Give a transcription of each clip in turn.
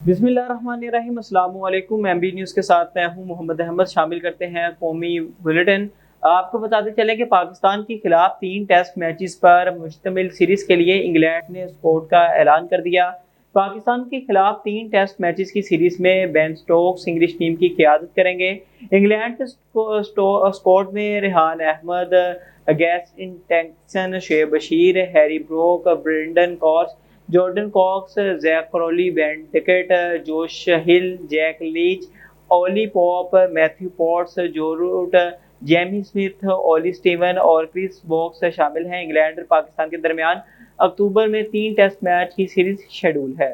बिस्मिल्लाहिर्रहमानिर्रहीम। अस्सलाम वालेकुम। MB न्यूज़ के साथ मैं हूं मोहम्मद अहमद। शामिल करते हैं कौमी बुलेटिन। आपको बताते चलें कि पाकिस्तान के खिलाफ 3 टेस्ट मैचेस पर मुश्तमिल सीरीज़ के लिए इंग्लैंड ने स्क्वाड का ऐलान कर दिया। पाकिस्तान के खिलाफ 3 टेस्ट मैचेस की सीरीज़ में बेन स्टोक्स इंग्लिश टीम की क़यादत करेंगे। इंग्लैंड के स्क्वाड में Rehan Ahmed, Gus Atkinson, Shoaib Bashir, Harry Brook, Brydon Carse, Jordan Cox, Zak Crawley, Ben Duckett, Josh Hull, Jack Leach, Ollie Pope, Matthew Potts, Joe Root, Jamie Smith, Olly Stone और Chris Woakes शामिल हैं। England और पाकिस्तान के दरमियान अक्टूबर में 3 test match की series schedule है।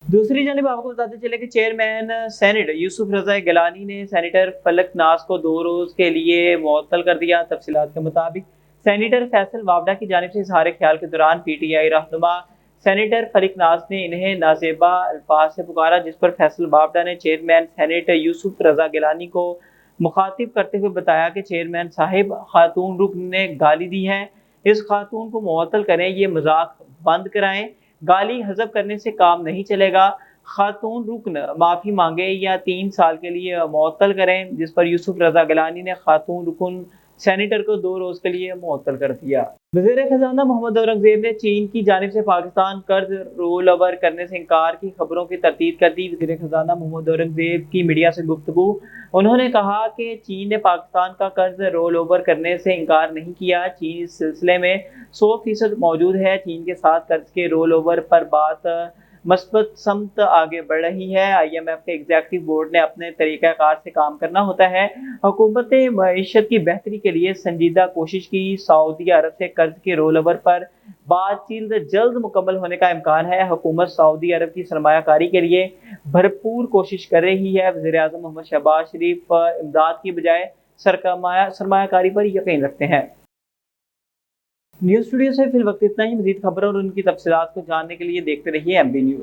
दूसरी जानिब आपको बताते चले कि चेयरमैन सेनेट यूसुफ रजा गिलानी ने सेनेटर फलक नाज को 2 रोज़ के लिए मुअत्तल कर दिया। तफसीलात के मुताबिक सेनेटर फैसल वावडा की जानिब से इजहार ख्याल के दौरान PTI रहनुमा सेनेटर फलक नाज ने इन्हें नाजेबा अल्फाज से पुकारा, जिस पर फैसल वावडा ने चेयरमैन सेनेट यूसुफ रजा गिलानी को मुखातिब करते हुए बताया कि चेयरमैन साहिब, खातून रुकन ने गाली दी है, इस खातून को मुअत्तल करें, ये मजाक बंद कराएं, गाली हजब करने से काम नहीं चलेगा। खातून रुकन माफ़ी मांगे या 3 साल के लिए मुअत्तल करें, जिस पर यूसुफ रजा गिलानी ने खातून रुकन सेनेटर को 2 रोज़ के लिए मुअत्तल कर दिया। वज़ीर ख़ज़ाना मोहम्मद औरंगज़ेब ने चीन की जानिब से पाकिस्तान कर्ज रोल ओवर करने से इनकार की खबरों की तरदीद कर दी। वज़ीर ख़ज़ाना मोहम्मद औरंगज़ेब की मीडिया से गुफ्तगू। उन्होंने कहा कि चीन ने पाकिस्तान का कर्ज रोल ओवर करने से इनकार नहीं किया। चीन इस सिलसिले में 100% मौजूद है। चीन के साथ कर्ज के रोल ओवर पर बात मस्बत समत आगे बढ़ रही है। IMF के एग्जीक्यूटिव बोर्ड ने अपने तरीक़ाकार से काम करना होता है। हुकूमत ने मईशत की बेहतरी के लिए संजीदा कोशिश की। सऊदी अरब से कर्ज के रोल ओवर पर बातचीत जल्द मुकम्मल होने का इम्कान है। हुकूमत सऊदी अरब की सरमायाकारी के लिए भरपूर कोशिश कर रही है। वज़ीर-ए-आज़म मोहम्मद शहबाज शरीफ इमदाद की बजाय सरमायाकारी पर यकीन रखते हैं। न्यूज़ स्टूडियो से फिल वक्त इतना ही। मज़ीद खबर और उनकी तफसीलात को जानने के लिए देखते रहिए MB न्यूज़।